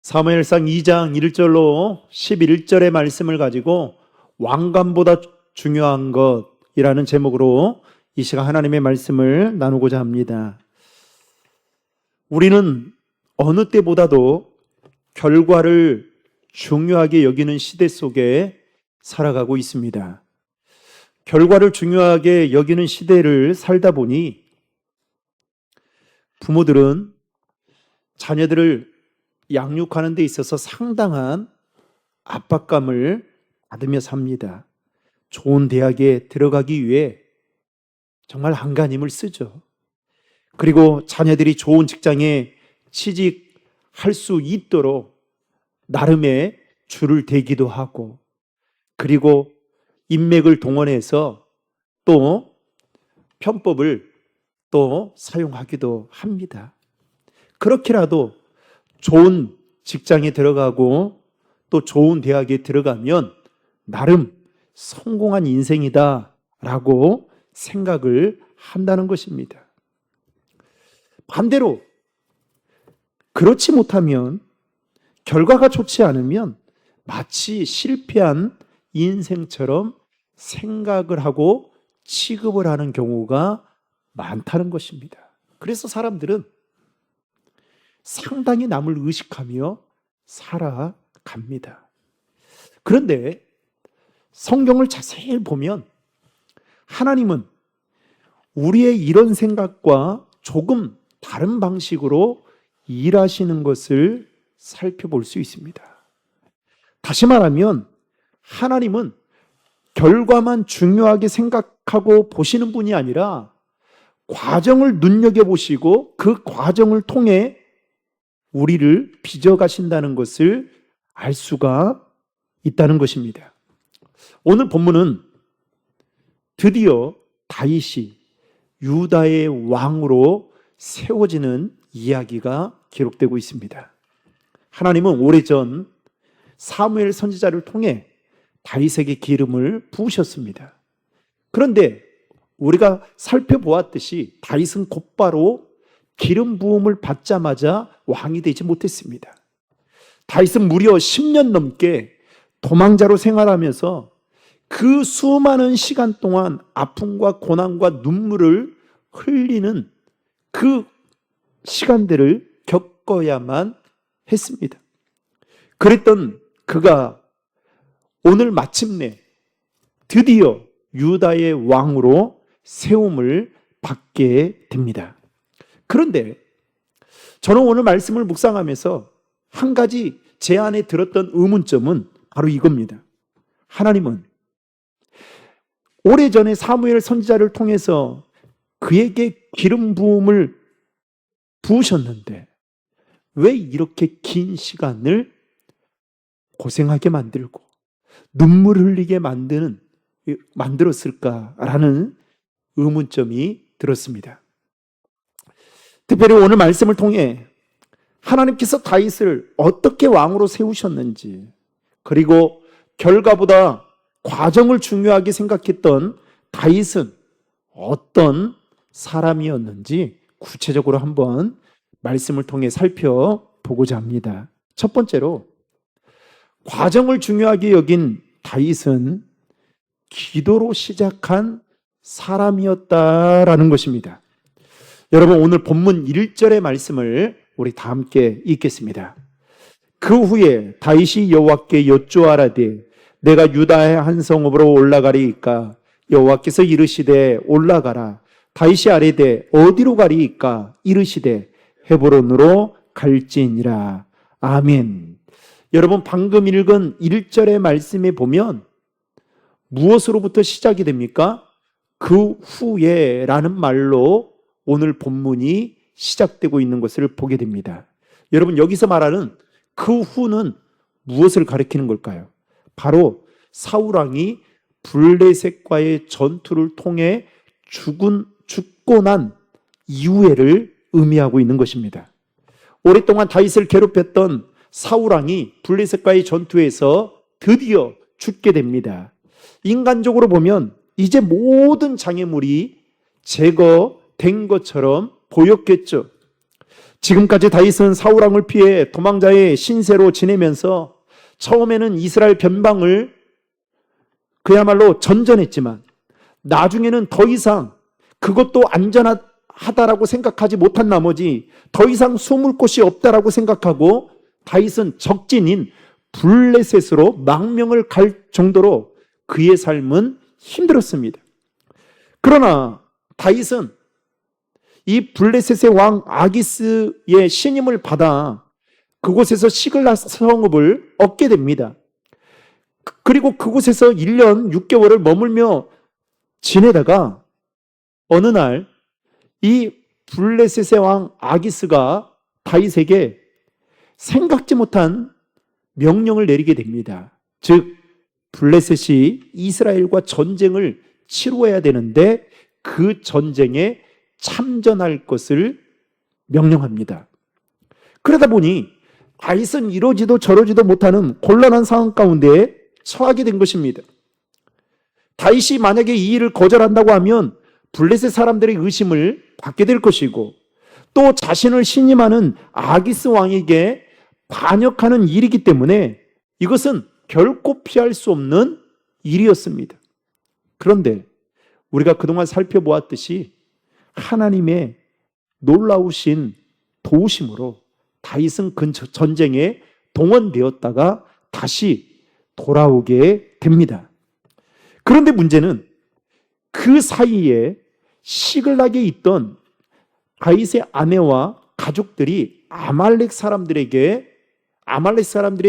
사무엘상 2장 1절로 11절의 말씀을 가지고 왕관보다 중요한 것이라는 제목으로 이 시간 하나님의 말씀을 나누고자 합니다. 우리는 어느 때보다도 결과를 중요하게 여기는 시대 속에 살아가고 있습니다. 결과를 중요하게 여기는 시대를 살다 보니 부모들은 자녀들을 양육하는 데 있어서 상당한 압박감을 받으며 삽니다. 좋은 대학에 들어가기 위해 정말 안간힘을 쓰죠. 그리고 자녀들이 좋은 직장에 취직할 수 있도록 나름의 줄을 대기도 하고, 그리고 인맥을 동원해서 또 편법을 또 사용하기도 합니다. 그렇게라도 좋은 직장에 들어가고 또 좋은 대학에 들어가면 나름 성공한 인생이다라고 생각을 한다는 것입니다. 반대로 그렇지 못하면, 결과가 좋지 않으면 마치 실패한 인생처럼 생각을 하고 취급을 하는 경우가 많다는 것입니다. 그래서 사람들은 상당히 남을 의식하며 살아갑니다. 그런데 성경을 자세히 보면 하나님은 우리의 이런 생각과 조금 다른 방식으로 일하시는 것을 살펴볼 수 있습니다. 다시 말하면 하나님은 결과만 중요하게 생각하고 보시는 분이 아니라 과정을 눈여겨보시고 그 과정을 통해 우리를 빚어가신다는 것을 알 수가 있다는 것입니다. 오늘 본문은 드디어 다윗이 유다의 왕으로 세워지는 이야기가 기록되고 있습니다. 하나님은 오래전 사무엘 선지자를 통해 다윗에게 기름을 부으셨습니다. 그런데 우리가 살펴보았듯이 다윗은 곧바로 기름 부음을 받자마자 왕이 되지 못했습니다. 다윗은 무려 10년 넘게 도망자로 생활하면서 그 수많은 시간 동안 아픔과 고난과 눈물을 흘리는 그 시간들을 겪어야만 했습니다. 그랬던 그가 오늘 마침내 드디어 유다의 왕으로 세움을 받게 됩니다. 그런데 저는 오늘 말씀을 묵상하면서 한 가지 제 안에 들었던 의문점은 바로 이겁니다. 하나님은 오래전에 사무엘 선지자를 통해서 그에게 기름 부음을 부으셨는데 왜 이렇게 긴 시간을 고생하게 만들고 눈물 흘리게 만들었을까라는 의문점이 들었습니다. 특별히 오늘 말씀을 통해 하나님께서 다윗을 어떻게 왕으로 세우셨는지, 그리고 결과보다 과정을 중요하게 생각했던 다윗은 어떤 사람이었는지 구체적으로 한번 말씀을 통해 살펴보고자 합니다. 첫 번째로, 과정을 중요하게 여긴 다윗은 기도로 시작한 사람이었다라는 것입니다. 여러분, 오늘 본문 1절의 말씀을 우리 다 함께 읽겠습니다. 그 후에 다윗이 여호와께 여쭈아라되 내가 유다의 한 성읍으로 올라가리이까? 여호와께서 이르시되 올라가라. 다윗이 아뢰되 어디로 가리이까? 이르시되 헤브론으로 갈지니라. 아멘. 여러분, 방금 읽은 1절의 말씀에 보면 무엇으로부터 시작이 됩니까? 그 후에 라는 말로 오늘 본문이 시작되고 있는 것을 보게 됩니다. 여러분, 여기서 말하는 그 후는 무엇을 가리키는 걸까요? 바로 사울왕이 블레셋과의 전투를 통해 죽고 난 이후에를 의미하고 있는 것입니다. 오랫동안 다윗을 괴롭혔던 사울왕이 블레셋과의 전투에서 드디어 죽게 됩니다. 인간적으로 보면 이제 모든 장애물이 제거된 것처럼 보였겠죠. 지금까지 다윗은 사울왕을 피해 도망자의 신세로 지내면서 처음에는 이스라엘 변방을 그야말로 전전했지만 나중에는 더 이상 그것도 안전하다라고 생각하지 못한 나머지 더 이상 숨을 곳이 없다라고 생각하고 다윗은 적진인 블레셋으로 망명을 갈 정도로 그의 삶은 힘들었습니다. 그러나 다윗은 이 블레셋의 왕 아기스의 신임을 받아 그곳에서 시글락 성읍을 얻게 됩니다. 그리고 그곳에서 1년 6개월을 머물며 지내다가 어느 날 이 블레셋의 왕 아기스가 다윗에게 생각지 못한 명령을 내리게 됩니다. 즉 블레셋이 이스라엘과 전쟁을 치루해야 되는데 그 전쟁에 참전할 것을 명령합니다. 그러다 보니 다윗은 이러지도 저러지도 못하는 곤란한 상황 가운데 처하게 된 것입니다. 다윗이 만약에 이 일을 거절한다고 하면 블레셋 사람들의 의심을 받게 될 것이고 또 자신을 신임하는 아기스 왕에게 반역하는 일이기 때문에 이것은 결코 피할 수 없는 일이었습니다. 그런데 우리가 그동안 살펴보았듯이 하나님의 놀라우신 도우심으로 다윗은 그 전쟁에 동원되었다가 다시 돌아오게 됩니다. 그런데 문제는 그 사이에 시글락에 있던 다윗의 아내와 가족들이 아말렉 사람들의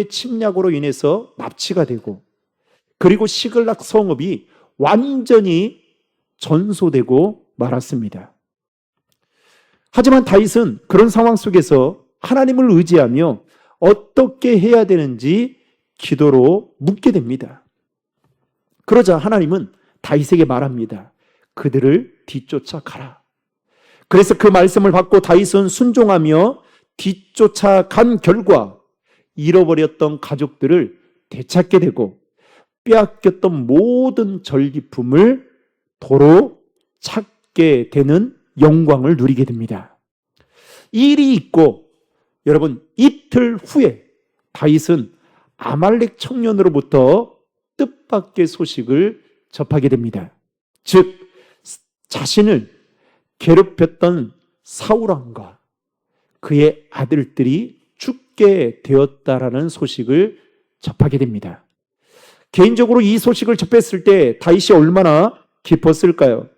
침략으로 인해서 납치가 되고 그리고 시글락 성읍이 완전히 전소되고 말았습니다. 하지만 다윗은 그런 상황 속에서 하나님을 의지하며 어떻게 해야 되는지 기도로 묻게 됩니다. 그러자 하나님은 다윗에게 말합니다. 그들을 뒤쫓아 가라. 그래서 그 말씀을 받고 다윗은 순종하며 뒤쫓아간 결과 잃어버렸던 가족들을 되찾게 되고 빼앗겼던 모든 전리품을 도로 찾게 되는 영광을 누리게 됩니다. 이 일이 있고 여러분 이틀 후에 다윗은 아말렉 청년으로부터 뜻밖의 소식을 접하게 됩니다. 즉 자신을 괴롭혔던 사울왕과 그의 아들들이 죽게 되었다라는 소식을 접하게 됩니다. 개인적으로 이 소식을 접했을 때 다윗이 얼마나 기뻤을까요?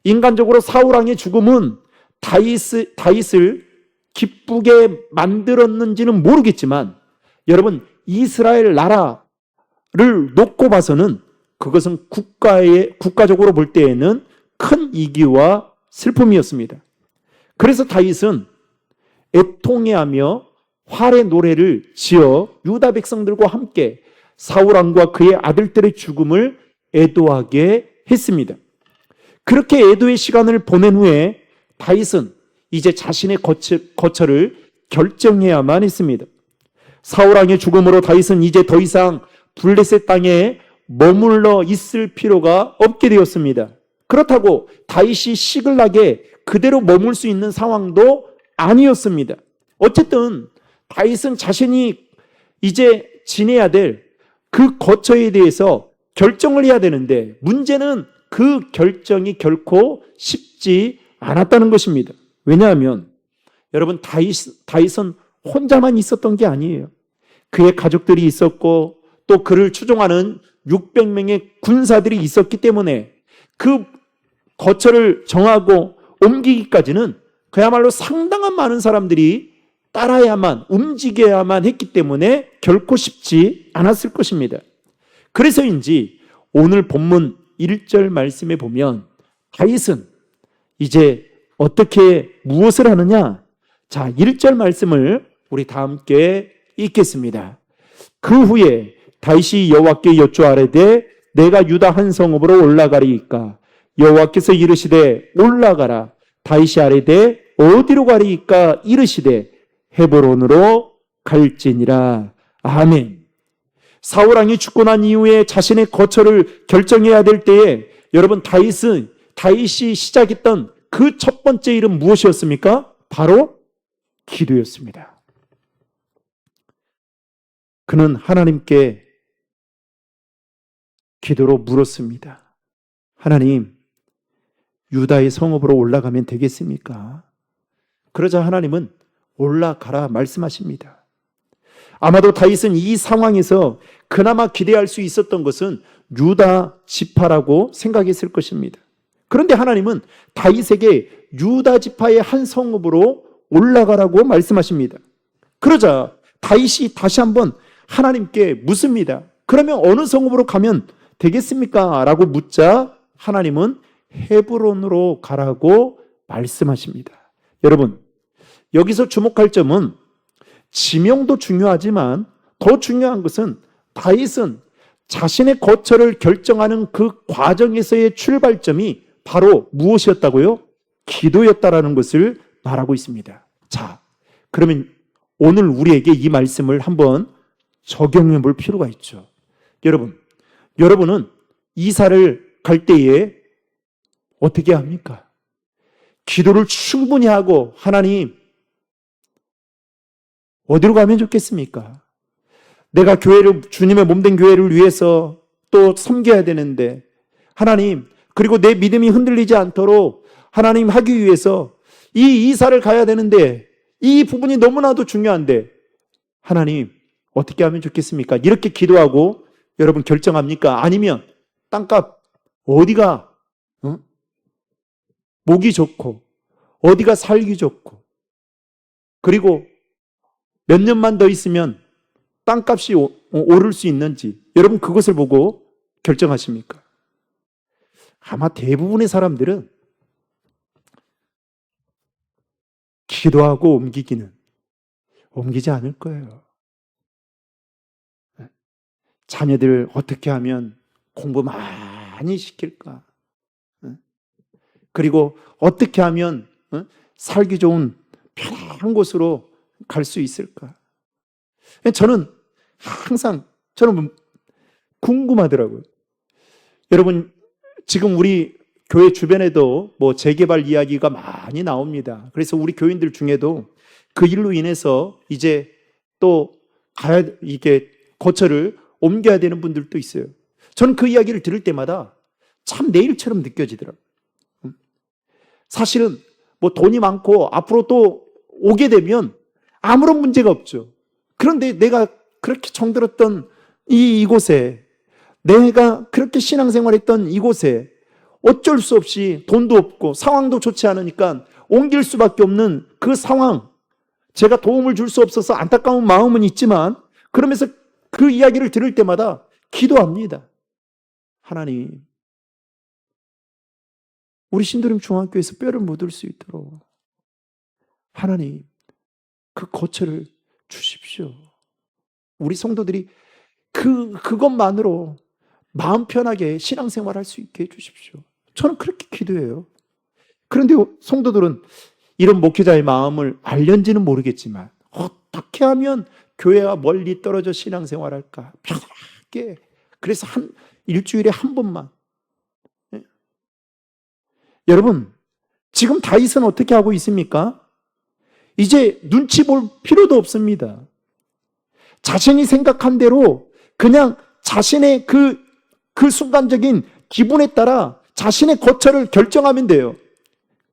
인간적으로 사울왕의 죽음은 다윗을 기쁘게 만들었는지는 모르겠지만 여러분 이스라엘 나라를 놓고 봐서는 그것은 국가적으로 볼 때에는 큰 이기와 슬픔이었습니다. 그래서 다윗은 애통해하며 활의 노래를 지어 유다 백성들과 함께 사울왕과 그의 아들들의 죽음을 애도하게 했습니다. 그렇게 애도의 시간을 보낸 후에 다윗은 이제 자신의 거처를 결정해야만 했습니다. 사울왕의 죽음으로 다윗은 이제 더 이상 블레셋 땅에 머물러 있을 필요가 없게 되었습니다. 그렇다고 다윗이 시글락에 그대로 머물 수 있는 상황도 아니었습니다. 어쨌든 다윗은 자신이 이제 지내야 될 그 거처에 대해서 결정을 해야 되는데 문제는 그 결정이 결코 쉽지 않았다는 것입니다. 왜냐하면 여러분 다윗은 혼자만 있었던 게 아니에요. 그의 가족들이 있었고 또 그를 추종하는 600명의 군사들이 있었기 때문에 그 거처를 정하고 옮기기까지는 그야말로 상당한 많은 사람들이 따라야만 움직여야만 했기 때문에 결코 쉽지 않았을 것입니다. 그래서인지 오늘 본문 1절 말씀에 보면 다윗은 이제 어떻게 무엇을 하느냐? 자, 1절 말씀을 우리 다 함께 읽겠습니다. 그 후에 다윗이 여호와께 여쭈아뢰되 내가 유다 한 성읍으로 올라가리이까? 여호와께서 이르시되 올라가라. 다윗이 아뢰되 어디로 가리이까? 이르시되 헤브론으로 갈지니라. 아멘. 사울왕이 죽고 난 이후에 자신의 거처를 결정해야 될 때에 여러분 다윗이 시작했던 그 첫 번째 일은 무엇이었습니까? 바로 기도였습니다. 그는 하나님께 기도로 물었습니다. 하나님, 유다의 성읍으로 올라가면 되겠습니까? 그러자 하나님은 올라가라 말씀하십니다. 아마도 다윗은 이 상황에서 그나마 기대할 수 있었던 것은 유다 지파라고 생각했을 것입니다. 그런데 하나님은 다윗에게 유다 지파의 한 성읍으로 올라가라고 말씀하십니다. 그러자 다윗이 다시 한번 하나님께 묻습니다. 그러면 어느 성읍으로 가면 되겠습니까? 라고 묻자 하나님은 헤브론으로 가라고 말씀하십니다. 여러분, 여기서 주목할 점은 지명도 중요하지만 더 중요한 것은 다윗은 자신의 거처를 결정하는 그 과정에서의 출발점이 바로 무엇이었다고요? 기도였다라는 것을 말하고 있습니다. 자, 그러면 오늘 우리에게 이 말씀을 한번 적용해 볼 필요가 있죠. 여러분은 이사를 갈 때에 어떻게 합니까? 기도를 충분히 하고 하나님, 어디로 가면 좋겠습니까? 내가 주님의 몸된 교회를 위해서 또 섬겨야 되는데 하나님, 그리고 내 믿음이 흔들리지 않도록 하나님 하기 위해서 이 이사를 가야 되는데 이 부분이 너무나도 중요한데 하나님, 어떻게 하면 좋겠습니까? 이렇게 기도하고 여러분 결정합니까? 아니면 땅값 어디가 목이 좋고 어디가 살기 좋고 그리고 몇 년만 더 있으면 땅값이 오를 수 있는지 여러분 그것을 보고 결정하십니까? 아마 대부분의 사람들은 기도하고 옮기지 않을 거예요. 자녀들 어떻게 하면 공부 많이 시킬까? 그리고 어떻게 하면 살기 좋은 편한 곳으로 갈 수 있을까? 저는 항상 궁금하더라고요. 여러분, 지금 우리 교회 주변에도 뭐 재개발 이야기가 많이 나옵니다. 그래서 우리 교인들 중에도 그 일로 인해서 이제 또 이게 거처를 옮겨야 되는 분들도 있어요. 저는 그 이야기를 들을 때마다 참 내 일처럼 느껴지더라고요. 사실은 뭐 돈이 많고 앞으로 또 오게 되면 아무런 문제가 없죠. 그런데 내가 그렇게 정들었던 이곳에, 내가 그렇게 신앙생활했던 이곳에 어쩔 수 없이 돈도 없고 상황도 좋지 않으니까 옮길 수밖에 없는 그 상황, 제가 도움을 줄 수 없어서 안타까운 마음은 있지만 그러면서 그 이야기를 들을 때마다 기도합니다. 하나님, 우리 신도림 중학교에서 뼈를 묻을 수 있도록 하나님, 그 거처를 주십시오. 우리 성도들이 그것만으로 마음 편하게 신앙생활할 수 있게 해주십시오. 저는 그렇게 기도해요. 그런데 성도들은 이런 목회자의 마음을 알는지는 모르겠지만 어떻게 하면 교회와 멀리 떨어져 신앙생활할까? 편하게. 그래서 일주일에 한 번만. 여러분, 지금 다윗은 어떻게 하고 있습니까? 이제 눈치 볼 필요도 없습니다. 자신이 생각한 대로 그냥 자신의 그 순간적인 기분에 따라 자신의 거처를 결정하면 돼요.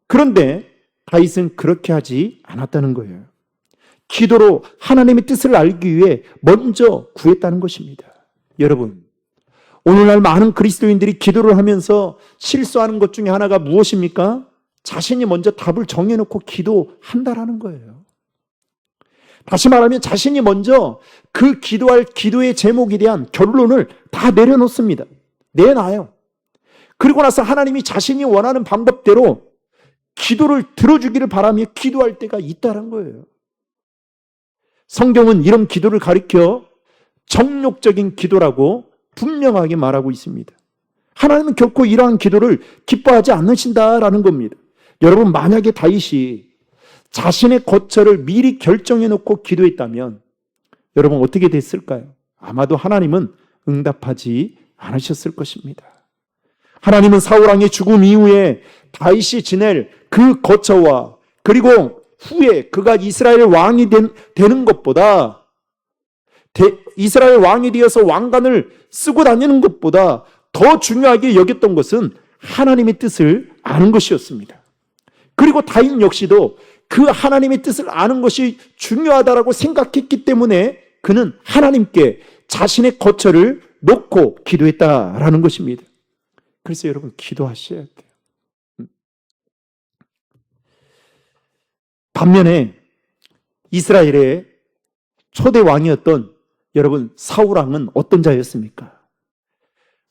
그런데 다윗은 그렇게 하지 않았다는 거예요. 기도로 하나님의 뜻을 알기 위해 먼저 구했다는 것입니다. 여러분, 오늘날 많은 그리스도인들이 기도를 하면서 실수하는 것 중에 하나가 무엇입니까? 자신이 먼저 답을 정해놓고 기도한다라는 거예요. 다시 말하면 자신이 먼저 그 기도할 기도의 제목에 대한 결론을 다 내려놓습니다. 내놔요. 그리고 나서 하나님이 자신이 원하는 방법대로 기도를 들어주기를 바라며 기도할 때가 있다는 거예요. 성경은 이런 기도를 가리켜 정욕적인 기도라고 분명하게 말하고 있습니다. 하나님은 결코 이러한 기도를 기뻐하지 않으신다라는 겁니다. 여러분, 만약에 다윗이 자신의 거처를 미리 결정해 놓고 기도했다면 여러분 어떻게 됐을까요? 아마도 하나님은 응답하지 않으셨을 것입니다. 하나님은 사울 왕의 죽음 이후에 다윗이 지낼 그 거처와 그리고 후에 그가 이스라엘 왕이 되는 것보다, 이스라엘 왕이 되어서 왕관을 쓰고 다니는 것보다 더 중요하게 여겼던 것은 하나님의 뜻을 아는 것이었습니다. 그리고 다윗 역시도 그 하나님의 뜻을 아는 것이 중요하다라고 생각했기 때문에 그는 하나님께 자신의 거처를 놓고 기도했다라는 것입니다. 그래서 여러분, 기도하셔야 돼요. 반면에 이스라엘의 초대 왕이었던 여러분 사울왕은 어떤 자였습니까?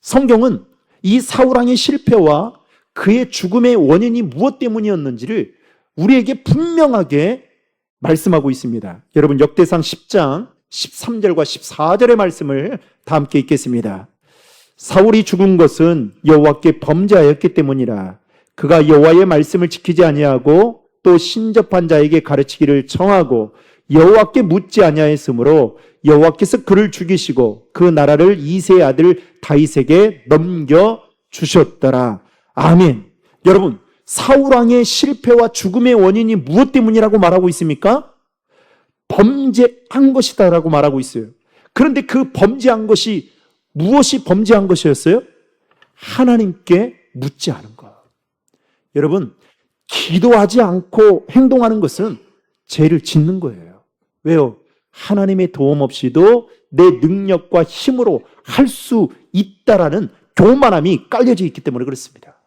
성경은 이 사울왕의 실패와 그의 죽음의 원인이 무엇 때문이었는지를 우리에게 분명하게 말씀하고 있습니다. 여러분, 역대상 10장 13절과 14절의 말씀을 다 함께 읽겠습니다. 사울이 죽은 것은 여호와께 범죄하였기 때문이라. 그가 여호와의 말씀을 지키지 아니하고 또 신접한 자에게 가르치기를 청하고 여호와께 묻지 아니하였으므로 여호와께서 그를 죽이시고 그 나라를 이새의 아들 다윗에게 넘겨 주셨더라. 아멘. 여러분, 사울왕의 실패와 죽음의 원인이 무엇 때문이라고 말하고 있습니까? 범죄한 것이다라고 말하고 있어요. 그런데 그 범죄한 것이 무엇이 범죄한 것이었어요? 하나님께 묻지 않은 것. 여러분, 기도하지 않고 행동하는 것은 죄를 짓는 거예요. 왜요? 하나님의 도움 없이도 내 능력과 힘으로 할 수 있다라는 교만함이 깔려져 있기 때문에 그렇습니다.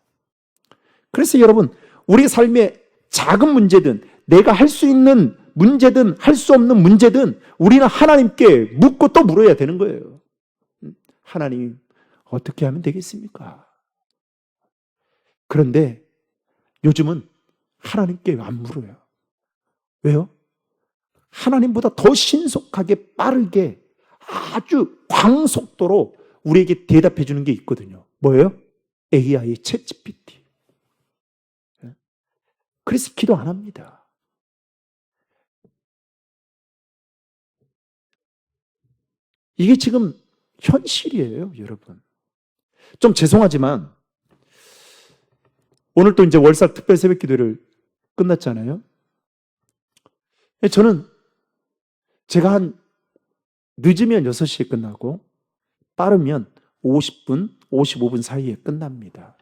그래서 여러분, 우리 삶의 작은 문제든 내가 할 수 있는 문제든 할 수 없는 문제든 우리는 하나님께 묻고 또 물어야 되는 거예요. 하나님, 어떻게 하면 되겠습니까? 그런데 요즘은 하나님께 안 물어요. 왜요? 하나님보다 더 신속하게 빠르게 아주 광속도로 우리에게 대답해 주는 게 있거든요. 뭐예요? AI, 챗GPT. 그래서 기도 안 합니다. 이게 지금 현실이에요, 여러분. 좀 죄송하지만 오늘 또 이제 월삭 특별 새벽 기도를 끝났잖아요. 저는 제가 한 늦으면 6시에 끝나고 빠르면 50분, 55분 사이에 끝납니다.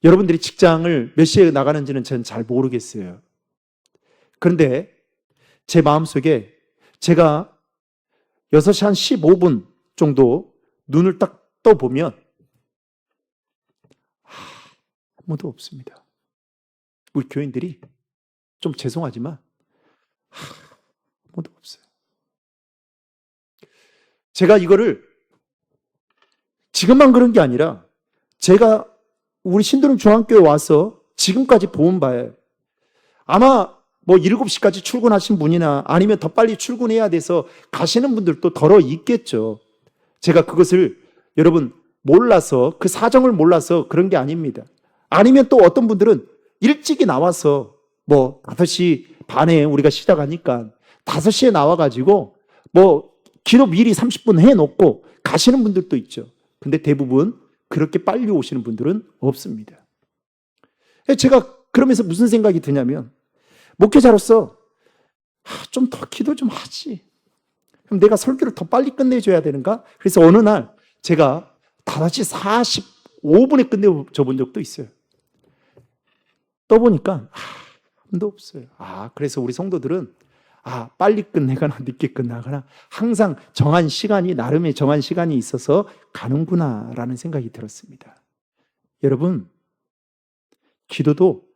여러분들이 직장을 몇 시에 나가는지는 저는 잘 모르겠어요. 그런데 제 마음속에 제가 6시 한 15분 정도 눈을 딱 떠보면 아무도 없습니다. 우리 교인들이 좀 죄송하지만 아무도 없어요. 제가 이거를 지금만 그런 게 아니라 제가 우리 신도림 중앙교회 와서 지금까지 본 바에 아마 뭐 7시까지 출근하신 분이나 아니면 더 빨리 출근해야 돼서 가시는 분들도 덜어 있겠죠. 제가 그것을 여러분 몰라서, 그 사정을 몰라서 그런 게 아닙니다. 아니면 또 어떤 분들은 일찍이 나와서 뭐 5시 반에 우리가 시작하니까 5시에 나와가지고 뭐 기도 미리 30분 해놓고 가시는 분들도 있죠. 근데 대부분 그렇게 빨리 오시는 분들은 없습니다. 제가 그러면서 무슨 생각이 드냐면, 목회자로서 좀 더 기도 좀 하지. 그럼 내가 설교를 더 빨리 끝내줘야 되는가? 그래서 어느 날 제가 5시 45분에 끝내줘 본 적도 있어요. 떠보니까 아무도 없어요. 그래서 우리 성도들은 빨리 끝내거나 늦게 끝나거나 항상 정한 시간이, 나름의 정한 시간이 있어서 가는구나라는 생각이 들었습니다. 여러분, 기도도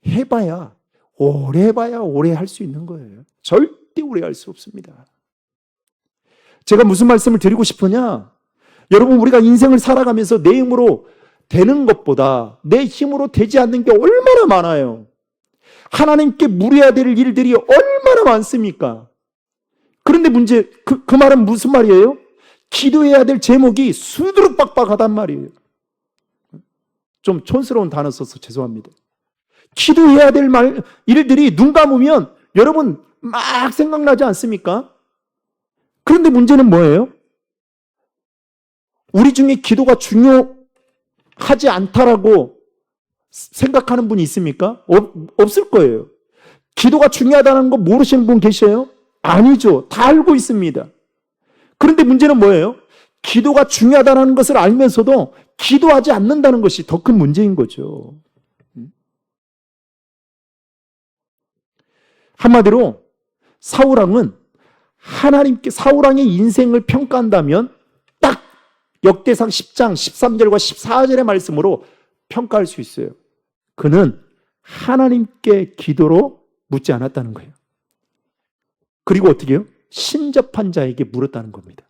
해봐야 오래 할 수 있는 거예요. 절대 오래 할 수 없습니다. 제가 무슨 말씀을 드리고 싶으냐? 여러분, 우리가 인생을 살아가면서 내 힘으로 되는 것보다 내 힘으로 되지 않는 게 얼마나 많아요. 하나님께 물어야 될 일들이 얼마나 많습니까? 그런데 문제, 그 말은 무슨 말이에요? 기도해야 될 제목이 수두룩 빡빡하단 말이에요. 좀 촌스러운 단어 써서 죄송합니다. 기도해야 될 일들이 눈 감으면 여러분 막 생각나지 않습니까? 그런데 문제는 뭐예요? 우리 중에 기도가 중요하지 않다라고 생각하는 분이 있습니까? 없을 거예요. 기도가 중요하다는 거 모르시는 분 계셔요? 아니죠. 다 알고 있습니다. 그런데 문제는 뭐예요? 기도가 중요하다는 것을 알면서도 기도하지 않는다는 것이 더 큰 문제인 거죠. 한마디로 사울왕은 사울왕의 인생을 평가한다면 딱 역대상 10장 13절과 14절의 말씀으로 평가할 수 있어요. 그는 하나님께 기도로 묻지 않았다는 거예요. 그리고 어떻게 해요? 신접한 자에게 물었다는 겁니다.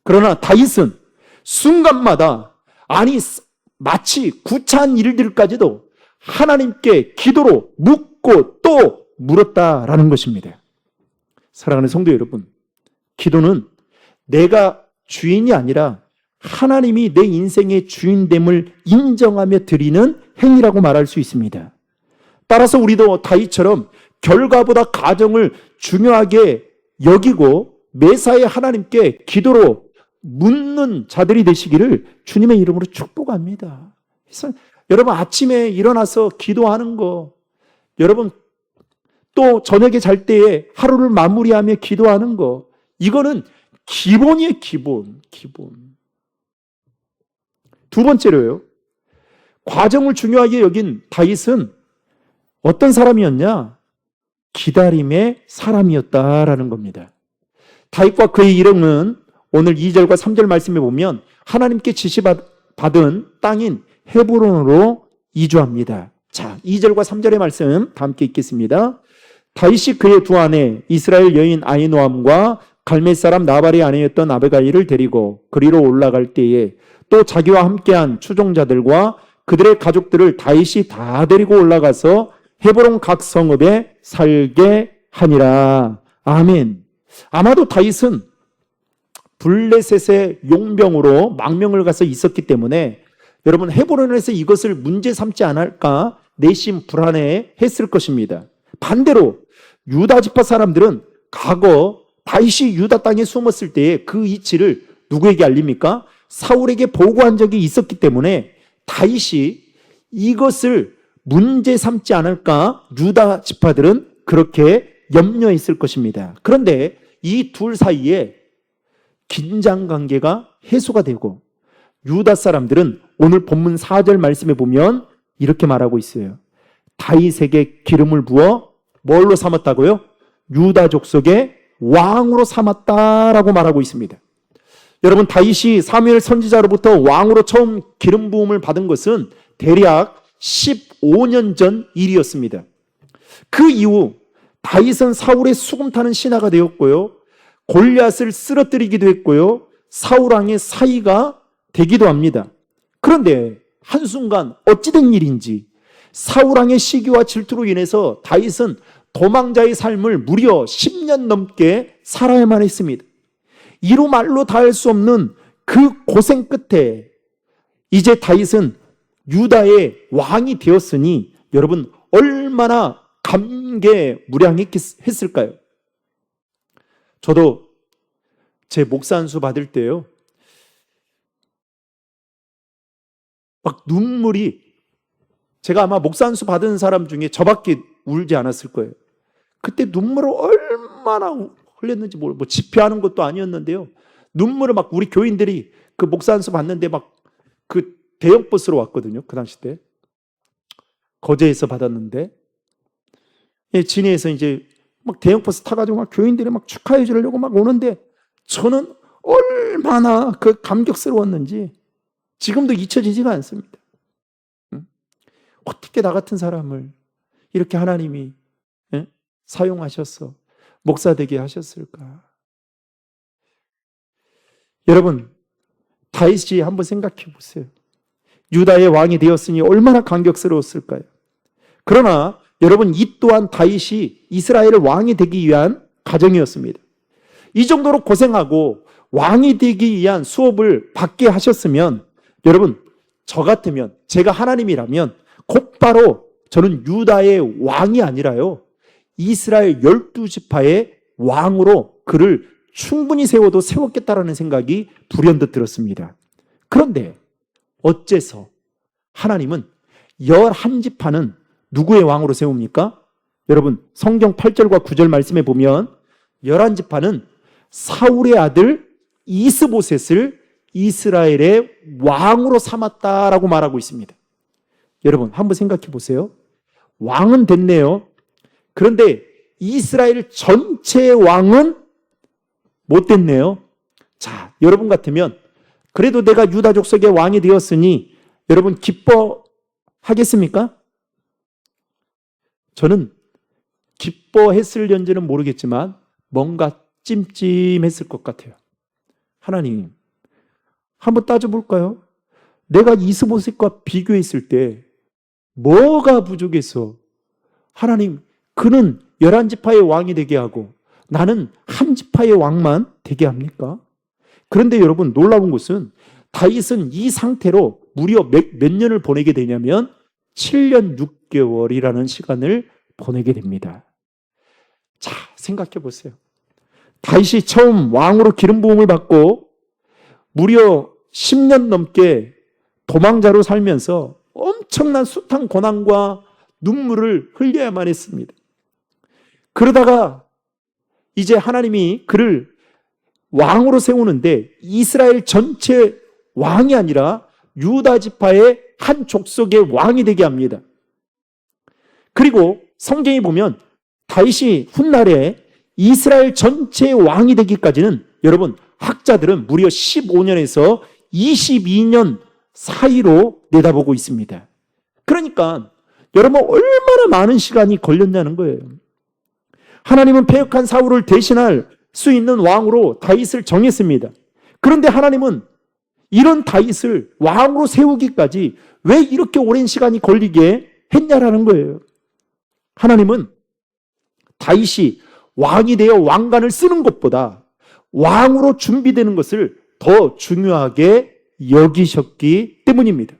그러나 다윗은 순간마다, 아니 마치 구차한 일들까지도 하나님께 기도로 묻고 또 물었다라는 것입니다. 사랑하는 성도 여러분, 기도는 내가 주인이 아니라 하나님이 내 인생의 주인됨을 인정하며 드리는 행위라고 말할 수 있습니다. 따라서 우리도 다윗처럼 결과보다 과정을 중요하게 여기고 매사에 하나님께 기도로 묻는 자들이 되시기를 주님의 이름으로 축복합니다. 그래서 여러분 아침에 일어나서 기도하는 거, 여러분 또 저녁에 잘 때에 하루를 마무리하며 기도하는 거, 이거는 기본이에요. 기본. 두 번째로요, 과정을 중요하게 여긴 다윗은 어떤 사람이었냐? 기다림의 사람이었다라는 겁니다. 다윗과 그의 일행은 오늘 2절과 3절 말씀에 보면 하나님께 지시받은 땅인 헤브론으로 이주합니다. 자, 2절과 3절의 말씀 다 함께 읽겠습니다. 다윗이 그의 두 아내 이스라엘 여인 아히노암과 갈멜 사람 나발의 아내였던 아베가일을 데리고 그리로 올라갈 때에 또 자기와 함께한 추종자들과 그들의 가족들을 다윗이 다 데리고 올라가서 헤브론 각 성읍에 살게 하니라. 아멘. 아마도 다윗은 블레셋의 용병으로 망명을 가서 있었기 때문에 여러분 헤브론에서 이것을 문제 삼지 않을까 내심 불안해 했을 것입니다. 반대로 유다 지파 사람들은 과거 다윗이 유다 땅에 숨었을 때에 그 이치를 누구에게 알립니까? 사울에게 보고한 적이 있었기 때문에 다윗이 이것을 문제 삼지 않을까 유다 지파들은 그렇게 염려했을 것입니다. 그런데 이 둘 사이에 긴장 관계가 해소가 되고 유다 사람들은 오늘 본문 4절 말씀에 보면 이렇게 말하고 있어요. 다윗에게 기름을 부어 뭘로 삼았다고요? 유다 족속의 왕으로 삼았다라고 말하고 있습니다. 여러분 다윗이 사무엘 선지자로부터 왕으로 처음 기름 부음을 받은 것은 대략 15년 전 일이었습니다. 그 이후 다윗은 사울의 수금 타는 신하가 되었고요. 골리앗을 쓰러뜨리기도 했고요. 사울 왕의 사위가 되기도 합니다. 그런데 한순간 어찌된 일인지 사울 왕의 시기와 질투로 인해서 다윗은 도망자의 삶을 무려 10년 넘게 살아야만 했습니다. 이루 말로 다 할 수 없는 그 고생 끝에 이제 다윗은 유다의 왕이 되었으니 여러분 얼마나 감개무량했을까요? 저도 제 목사 안수 받을 때요, 막 눈물이, 제가 아마 목사 안수 받은 사람 중에 저밖에 울지 않았을 거예요. 그때 눈물을 얼마나 흘렸는지 뭐 집회하는 것도 아니었는데요. 눈물을 막 우리 교인들이 그 목사 안수 받는데 막 그 대형 버스로 왔거든요. 그 당시 때 거제에서 받았는데, 예, 진해에서 이제 막 대형 버스 타가지고 막 교인들이 막 축하해 주려고 막 오는데 저는 얼마나 그 감격스러웠는지 지금도 잊혀지지가 않습니다. 어떻게 나 같은 사람을 이렇게 하나님이 사용하셔서 목사 되게 하셨을까? 여러분 다윗이 한번 생각해 보세요. 유다의 왕이 되었으니 얼마나 감격스러웠을까요? 그러나 여러분 이 또한 다윗이 이스라엘의 왕이 되기 위한 과정이었습니다. 이 정도로 고생하고 왕이 되기 위한 수업을 받게 하셨으면 여러분 저 같으면, 제가 하나님이라면 곧바로 저는 유다의 왕이 아니라요 이스라엘 12지파의 왕으로 그를 충분히 세워도 세웠겠다라는 생각이 불현듯 들었습니다. 그런데 어째서 하나님은 11지파는 누구의 왕으로 세웁니까? 여러분, 성경 8절과 9절 말씀에 보면 11지파는 사울의 아들 이스보셋을 이스라엘의 왕으로 삼았다라고 말하고 있습니다. 여러분, 한번 생각해 보세요. 왕은 됐네요. 그런데 이스라엘 전체의 왕은 못 됐네요. 여러분 같으면 그래도 내가 유다 족속의 왕이 되었으니 여러분 기뻐하겠습니까? 저는 기뻐했을런지는 모르겠지만 뭔가 찜찜했을 것 같아요. 하나님, 한번 따져볼까요? 내가 이스보셋과 비교했을 때 뭐가 부족해서 하나님, 그는 11지파의 왕이 되게 하고 나는 한 지파의 왕만 되게 합니까? 그런데 여러분, 놀라운 것은 다윗은 이 상태로 무려 몇 년을 보내게 되냐면 7년 6개월이라는 시간을 보내게 됩니다. 생각해 보세요. 다윗이 처음 왕으로 기름 부음을 받고 무려 10년 넘게 도망자로 살면서 엄청난 숱한 고난과 눈물을 흘려야만 했습니다. 그러다가 이제 하나님이 그를 왕으로 세우는데 이스라엘 전체 왕이 아니라 유다 지파의 한 족속의 왕이 되게 합니다. 그리고 성경에 보면 다윗이 훗날에 이스라엘 전체의 왕이 되기까지는 여러분, 학자들은 무려 15년에서 22년 사이로 내다보고 있습니다. 그러니까 여러분, 얼마나 많은 시간이 걸렸냐는 거예요. 하나님은 패역한 사울을 대신할 수 있는 왕으로 다윗을 정했습니다. 그런데 하나님은 이런 다윗을 왕으로 세우기까지 왜 이렇게 오랜 시간이 걸리게 했냐라는 거예요. 하나님은 다윗이 왕이 되어 왕관을 쓰는 것보다 왕으로 준비되는 것을 더 중요하게 여기셨기 때문입니다.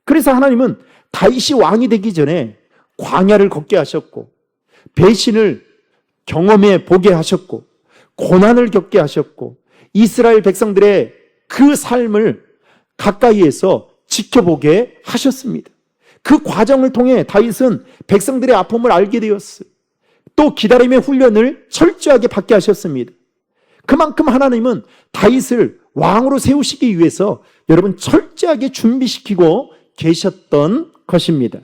그래서 하나님은 다윗이 왕이 되기 전에 광야를 걷게 하셨고 배신을 경험해 보게 하셨고 고난을 겪게 하셨고 이스라엘 백성들의 그 삶을 가까이에서 지켜보게 하셨습니다. 그 과정을 통해 다윗은 백성들의 아픔을 알게 되었어요. 또 기다림의 훈련을 철저하게 받게 하셨습니다. 그만큼 하나님은 다윗을 왕으로 세우시기 위해서 여러분 철저하게 준비시키고 계셨던 것입니다.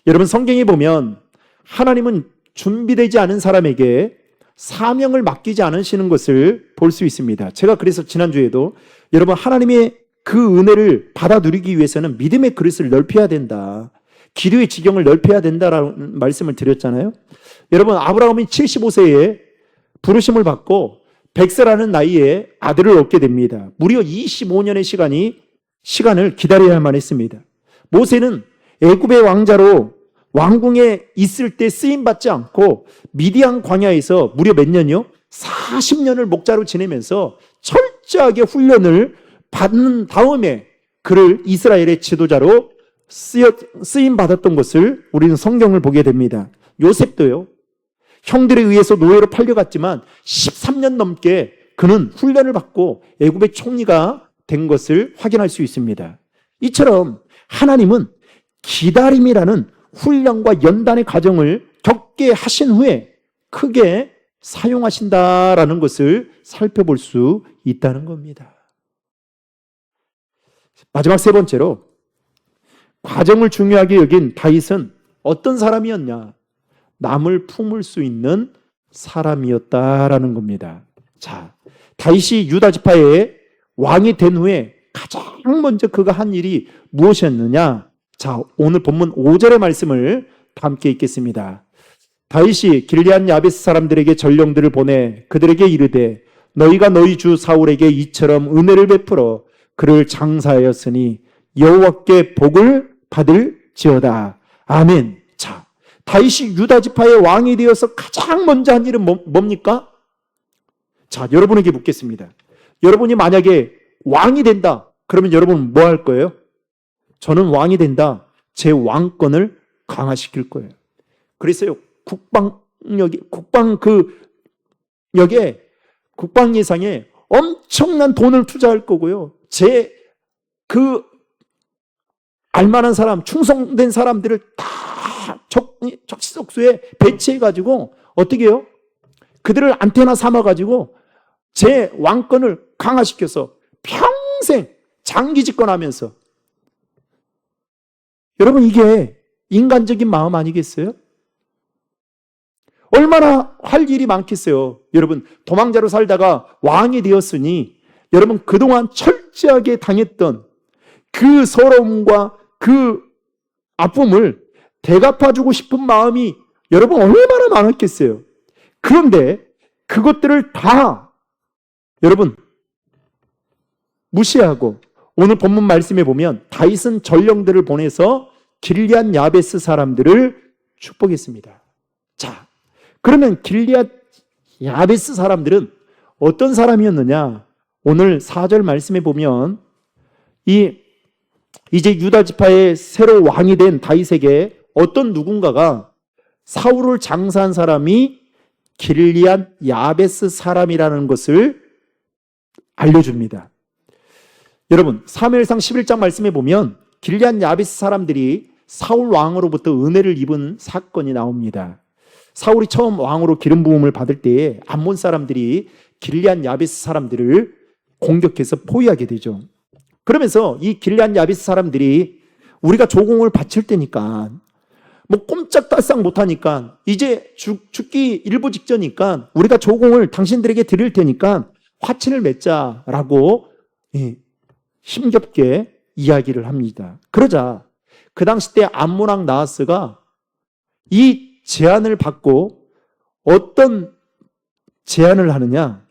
여러분, 성경에 보면 하나님은 준비되지 않은 사람에게 사명을 맡기지 않으시는 것을 볼 수 있습니다. 제가 그래서 지난주에도 여러분, 하나님의 그 은혜를 받아 누리기 위해서는 믿음의 그릇을 넓혀야 된다, 기도의 지경을 넓혀야 된다라는 말씀을 드렸잖아요. 여러분, 아브라함이 75세에 부르심을 받고 100세라는 나이에 아들을 얻게 됩니다. 무려 25년의 시간을 기다려야만 했습니다. 모세는 애굽의 왕자로 왕궁에 있을 때 쓰임받지 않고 미디안 광야에서 무려 몇 년이요? 40년을 목자로 지내면서 철저하게 훈련을 받는 다음에 그를 이스라엘의 지도자로 쓰임받았던 것을 우리는 성경을 보게 됩니다. 요셉도요, 형들에 의해서 노예로 팔려갔지만 13년 넘게 그는 훈련을 받고 애굽의 총리가 된 것을 확인할 수 있습니다. 이처럼 하나님은 기다림이라는 훈련과 연단의 과정을 겪게 하신 후에 크게 사용하신다라는 것을 살펴볼 수 있다는 겁니다. 마지막 세 번째로 과정을 중요하게 여긴 다윗은 어떤 사람이었냐? 남을 품을 수 있는 사람이었다라는 겁니다. 다윗이 유다 지파의 왕이 된 후에 가장 먼저 그가 한 일이 무엇이었느냐? 오늘 본문 5절의 말씀을 함께 읽겠습니다. 다윗이 길리앗 야베스 사람들에게 전령들을 보내 그들에게 이르되 너희가 너희 주 사울에게 이처럼 은혜를 베풀어 그를 장사하였으니 여호와께 복을 받을지어다. 아멘. 다윗이 유다 지파의 왕이 되어서 가장 먼저 한 일은 뭡니까? 여러분에게 묻겠습니다. 여러분이 만약에 왕이 된다, 그러면 여러분은 뭐 할 거예요? 저는 왕이 된다, 제 왕권을 강화시킬 거예요. 그래서요, 국방 예산에 엄청난 돈을 투자할 거고요. 알만한 사람, 충성된 사람들을 다 적시적소에 배치해가지고 어떻게 해요? 그들을 안테나 삼아가지고 제 왕권을 강화시켜서 평생 장기 집권하면서, 여러분 이게 인간적인 마음 아니겠어요? 얼마나 할 일이 많겠어요. 여러분 도망자로 살다가 왕이 되었으니 여러분 그동안 철저하게 당했던 그 서러움과 그 아픔을 대갚아주고 싶은 마음이 여러분 얼마나 많았겠어요. 그런데 그것들을 다 여러분 무시하고 오늘 본문 말씀에 보면 다윗은 전령들을 보내서 길리앗 야베스 사람들을 축복했습니다. 자, 그러면 길리앗 야베스 사람들은 어떤 사람이었느냐? 오늘 4절 말씀에 보면 이제 유다 지파의 새로 왕이 된 다윗에게 어떤 누군가가 사울을 장사한 사람이 길리앗 야베스 사람이라는 것을 알려줍니다. 여러분 사무엘상 11장 말씀에 보면 길리앗 야베스 사람들이 사울 왕으로부터 은혜를 입은 사건이 나옵니다. 사울이 처음 왕으로 기름 부음을 받을 때에 암몬 사람들이 길리앗 야베스 사람들을 공격해서 포위하게 되죠. 그러면서 이 길리앗 야베스 사람들이 우리가 조공을 바칠 때니까 뭐 꼼짝달싹 못하니까 이제 죽기 일부 직전이니까 우리가 조공을 당신들에게 드릴 테니까 화친을 맺자라고 힘겹게 이야기를 합니다. 그러자 그 당시 때 암몬 왕 나하스가 이 제안을 받고 어떤 제안을 하느냐?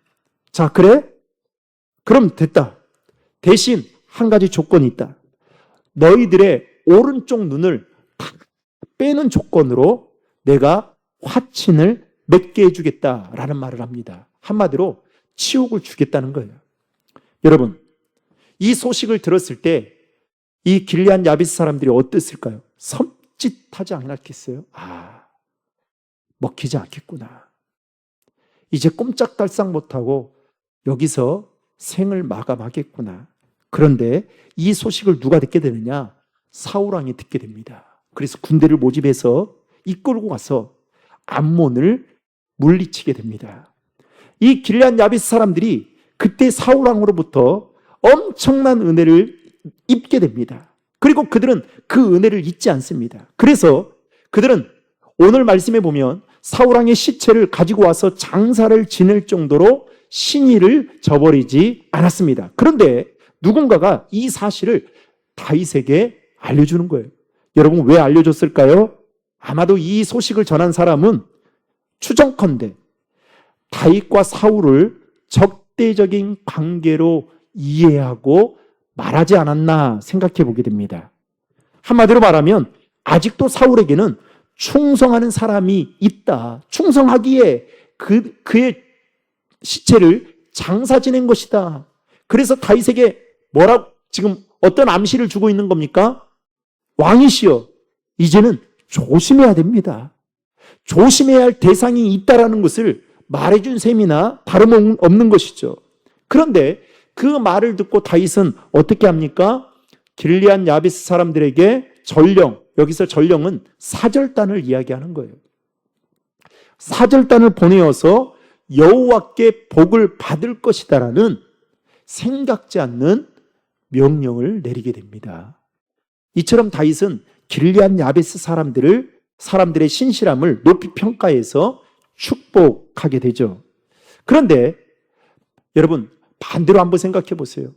자, 그래? 그럼 됐다. 대신 한 가지 조건이 있다. 너희들의 오른쪽 눈을 다 빼는 조건으로 내가 화친을 맺게 해주겠다라는 말을 합니다. 한마디로 치욕을 주겠다는 거예요. 여러분, 이 소식을 들었을 때 이 길리앗 야베스 사람들이 어땠을까요? 섬찟하지 않았겠어요? 먹히지 않겠구나. 이제 꼼짝달싹 못하고 여기서 생을 마감하겠구나. 그런데 이 소식을 누가 듣게 되느냐? 사울왕이 듣게 됩니다. 그래서 군대를 모집해서 이끌고 가서 암몬을 물리치게 됩니다. 이 길리앗 야베스 사람들이 그때 사울왕으로부터 엄청난 은혜를 입게 됩니다. 그리고 그들은 그 은혜를 잊지 않습니다. 그래서 그들은 오늘 말씀에 보면 사울왕의 시체를 가지고 와서 장사를 지낼 정도로 신의를 저버리지 않았습니다. 그런데 누군가가 이 사실을 다윗에게 알려주는 거예요. 여러분 왜 알려줬을까요? 아마도 이 소식을 전한 사람은 추정컨대 다윗과 사울을 적대적인 관계로 이해하고 말하지 않았나 생각해 보게 됩니다. 한마디로 말하면 아직도 사울에게는 충성하는 사람이 있다. 충성하기에 그의 시체를 장사 지낸 것이다. 그래서 다윗에게 뭐라고 지금 어떤 암시를 주고 있는 겁니까? 왕이시여, 이제는 조심해야 됩니다. 조심해야 할 대상이 있다라는 것을 말해준 셈이나 다름없는 것이죠. 그런데 그 말을 듣고 다윗은 어떻게 합니까? 길리앗 야베스 사람들에게 전령, 여기서 전령은 사절단을 이야기하는 거예요. 사절단을 보내어서 여호와께 복을 받을 것이다라는 생각지 않는 명령을 내리게 됩니다. 이처럼 다윗은 길리앗 야베스 사람들의 신실함을 높이 평가해서 축복하게 되죠. 그런데 여러분 반대로 한번 생각해 보세요.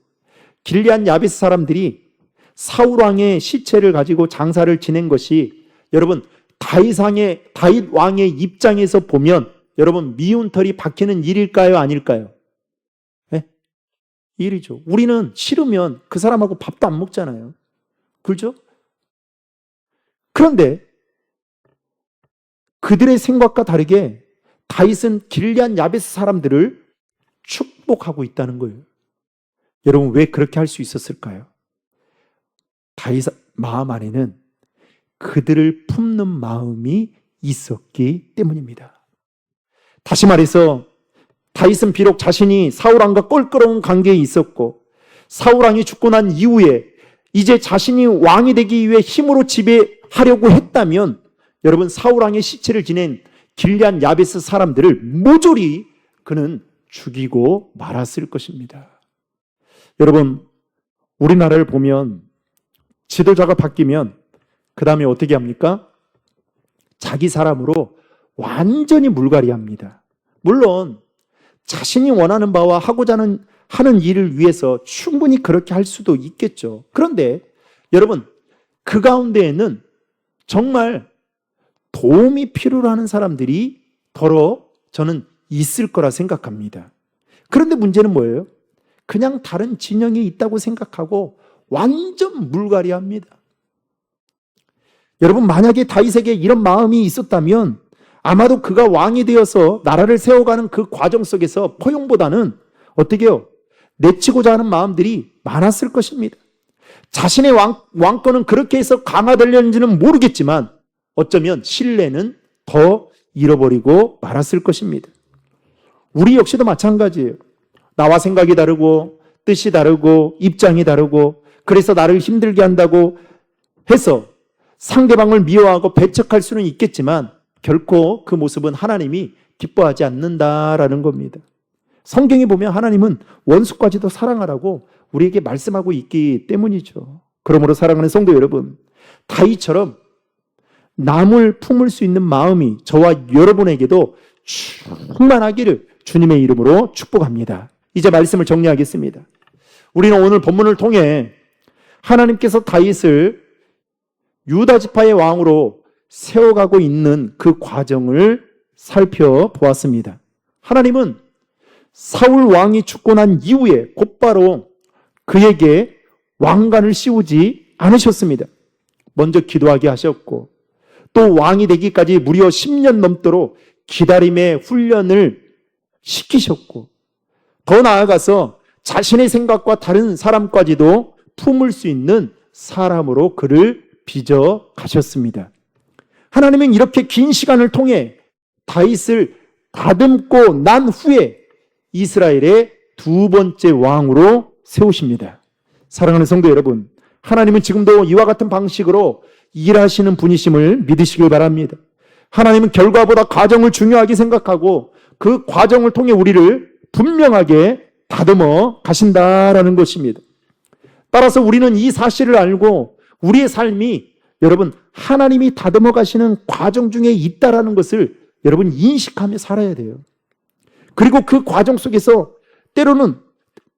길리앗 야베스 사람들이 사울 왕의 시체를 가지고 장사를 지낸 것이 여러분 다윗 왕의 입장에서 보면 여러분 미운 털이 박히는 일일까요? 아닐까요? 네? 일이죠. 우리는 싫으면 그 사람하고 밥도 안 먹잖아요. 그렇죠? 그런데 그들의 생각과 다르게 다윗은 길리앗 야베스 사람들을 축복하고 있다는 거예요. 여러분 왜 그렇게 할 수 있었을까요? 다윗 마음 안에는 그들을 품는 마음이 있었기 때문입니다. 다시 말해서 다윗은 비록 자신이 사울왕과 껄끄러운 관계에 있었고 사울왕이 죽고 난 이후에 이제 자신이 왕이 되기 위해 힘으로 지배하려고 했다면 여러분 사울 왕의 시체를 지낸 길앗 야베스 사람들을 모조리 그는 죽이고 말았을 것입니다. 여러분 우리나라를 보면 지도자가 바뀌면 그 다음에 어떻게 합니까? 자기 사람으로 완전히 물갈이합니다. 물론 자신이 원하는 바와 하고자 하는 일을 위해서 충분히 그렇게 할 수도 있겠죠. 그런데 여러분 그 가운데에는 정말 도움이 필요로 하는 사람들이 더러 저는 있을 거라 생각합니다. 그런데 문제는 뭐예요? 그냥 다른 진영이 있다고 생각하고 완전 물갈이합니다. 여러분 만약에 다윗에게 이런 마음이 있었다면 아마도 그가 왕이 되어서 나라를 세워가는 그 과정 속에서 포용보다는 어떻게 해요? 내치고자 하는 마음들이 많았을 것입니다. 자신의 왕권은 그렇게 해서 강화되려는지는 모르겠지만 어쩌면 신뢰는 더 잃어버리고 말았을 것입니다. 우리 역시도 마찬가지예요. 나와 생각이 다르고 뜻이 다르고 입장이 다르고 그래서 나를 힘들게 한다고 해서 상대방을 미워하고 배척할 수는 있겠지만 결코 그 모습은 하나님이 기뻐하지 않는다라는 겁니다. 성경에 보면 하나님은 원수까지도 사랑하라고 우리에게 말씀하고 있기 때문이죠. 그러므로 사랑하는 성도 여러분, 다윗처럼 남을 품을 수 있는 마음이 저와 여러분에게도 충만하기를 주님의 이름으로 축복합니다. 이제 말씀을 정리하겠습니다. 우리는 오늘 본문을 통해 하나님께서 다윗을 유다 지파의 왕으로 세워가고 있는 그 과정을 살펴보았습니다. 하나님은 사울 왕이 죽고 난 이후에 곧바로 그에게 왕관을 씌우지 않으셨습니다. 먼저 기도하게 하셨고 또 왕이 되기까지 무려 10년 넘도록 기다림의 훈련을 시키셨고 더 나아가서 자신의 생각과 다른 사람까지도 품을 수 있는 사람으로 그를 빚어 가셨습니다. 하나님은 이렇게 긴 시간을 통해 다윗을 다듬고 난 후에 이스라엘의 두 번째 왕으로 세우십니다. 사랑하는 성도 여러분, 하나님은 지금도 이와 같은 방식으로 일하시는 분이심을 믿으시길 바랍니다. 하나님은 결과보다 과정을 중요하게 생각하고 그 과정을 통해 우리를 분명하게 다듬어 가신다라는 것입니다. 따라서 우리는 이 사실을 알고 우리의 삶이 여러분 하나님이 다듬어 가시는 과정 중에 있다라는 것을 여러분 인식하며 살아야 돼요. 그리고 그 과정 속에서 때로는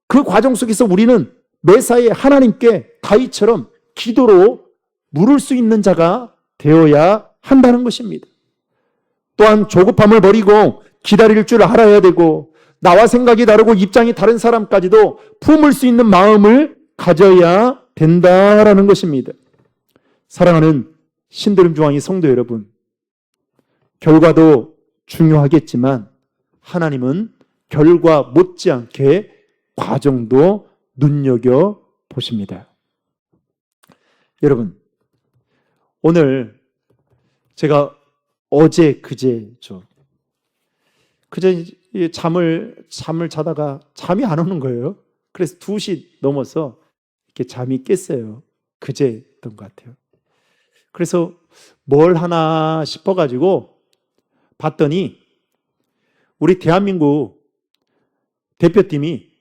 그 과정 속에서 우리는 매사에 하나님께 다윗처럼 기도로 물을 수 있는 자가 되어야 한다는 것입니다. 또한 조급함을 버리고 기다릴 줄 알아야 되고 나와 생각이 다르고 입장이 다른 사람까지도 품을 수 있는 마음을 가져야 된다라는 것입니다. 사랑하는 신드림 중앙의 성도 여러분, 결과도 중요하겠지만 하나님은 결과 못지않게 과정도 눈여겨보십니다. 여러분, 오늘 제가 그제 잠을 자다가 잠이 안 오는 거예요. 그래서 2시 넘어서 이렇게 잠이 깼어요. 그제였던 것 같아요. 그래서 뭘 하나 싶어가지고 봤더니 우리 대한민국 대표팀이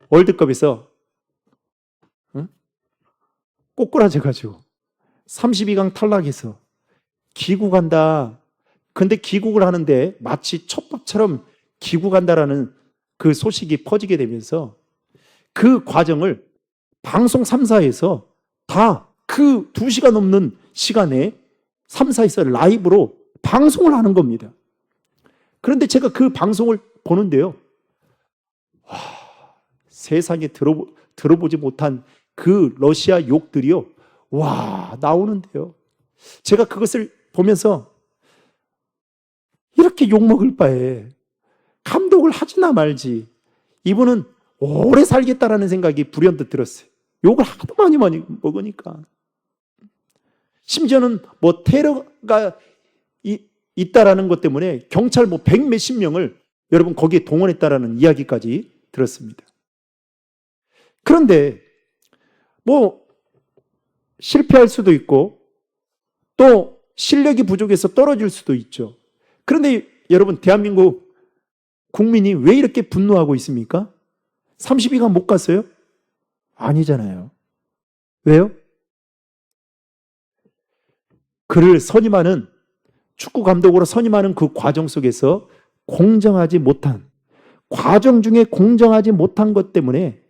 월드컵에서 꼬꾸라져가지고 32강 탈락해서 귀국한다. 근데 귀국을 하는데 마치 첩보처럼 귀국한다라는 그 소식이 퍼지게 되면서 그 과정을 방송 3사에서 다 그 2시간 넘는 시간에 3사에서 라이브로 방송을 하는 겁니다. 그런데 제가 그 방송을 보는데요. 와, 세상에 들어보지 못한 그 러시아 욕들이요. 와, 나오는데요. 제가 그것을 보면서 이렇게 욕먹을 바에 감독을 하지나 말지. 이분은 오래 살겠다라는 생각이 불현듯 들었어요. 욕을 하도 많이 먹으니까. 심지어는 뭐 테러가 있다라는 것 때문에 경찰 뭐 100 몇십 명을 여러분 거기에 동원했다라는 이야기까지 들었습니다. 그런데 뭐 실패할 수도 있고 또 실력이 부족해서 떨어질 수도 있죠. 그런데 여러분, 대한민국 국민이 왜 이렇게 분노하고 있습니까? 32강 못 갔어요? 아니잖아요. 왜요? 그를 선임하는, 축구 감독으로 선임하는 그 과정 속에서 공정하지 못한, 과정 중에 공정하지 못한 것 때문에,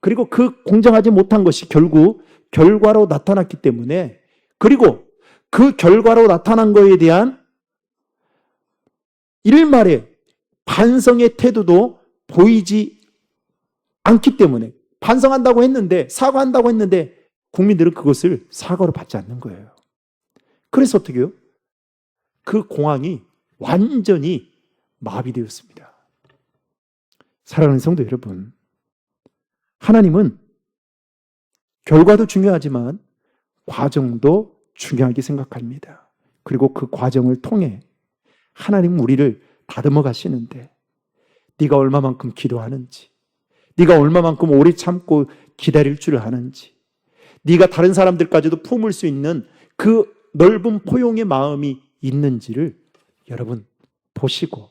그리고 그 공정하지 못한 것이 결국 결과로 나타났기 때문에, 그리고 그 결과로 나타난 것에 대한 일말의 반성의 태도도 보이지 않기 때문에, 반성한다고 했는데, 사과한다고 했는데 국민들은 그것을 사과로 받지 않는 거예요. 그래서 어떻게 해요? 그 공항이 완전히 마비되었습니다. 사랑하는 성도 여러분, 하나님은 결과도 중요하지만 과정도 중요하게 생각합니다. 그리고 그 과정을 통해 하나님은 우리를 다듬어 가시는데, 네가 얼마만큼 기도하는지, 네가 얼마만큼 오래 참고 기다릴 줄 아는지, 네가 다른 사람들까지도 품을 수 있는 그 넓은 포용의 마음이 있는지를 여러분 보시고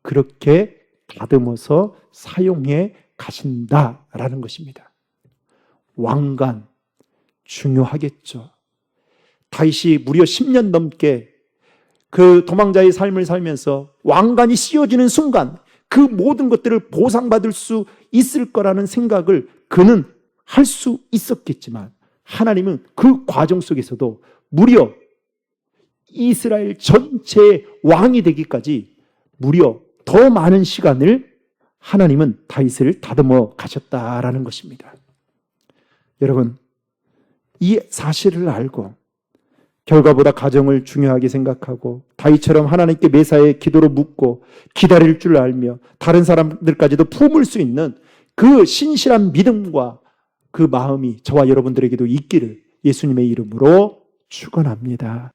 그렇게 다듬어서 사용해 가신다라는 것입니다. 왕관 중요하겠죠. 다윗이 무려 10년 넘게 그 도망자의 삶을 살면서 왕관이 씌워지는 순간 그 모든 것들을 보상받을 수 있을 거라는 생각을 그는 할 수 있었겠지만, 하나님은 그 과정 속에서도 무려 이스라엘 전체의 왕이 되기까지 무려 더 많은 시간을 하나님은 다윗을 다듬어 가셨다라는 것입니다. 여러분, 이 사실을 알고 결과보다 과정을 중요하게 생각하고 다윗처럼 하나님께 매사에 기도로 묻고 기다릴 줄 알며 다른 사람들까지도 품을 수 있는 그 신실한 믿음과 그 마음이 저와 여러분들에게도 있기를 예수님의 이름으로 축원합니다.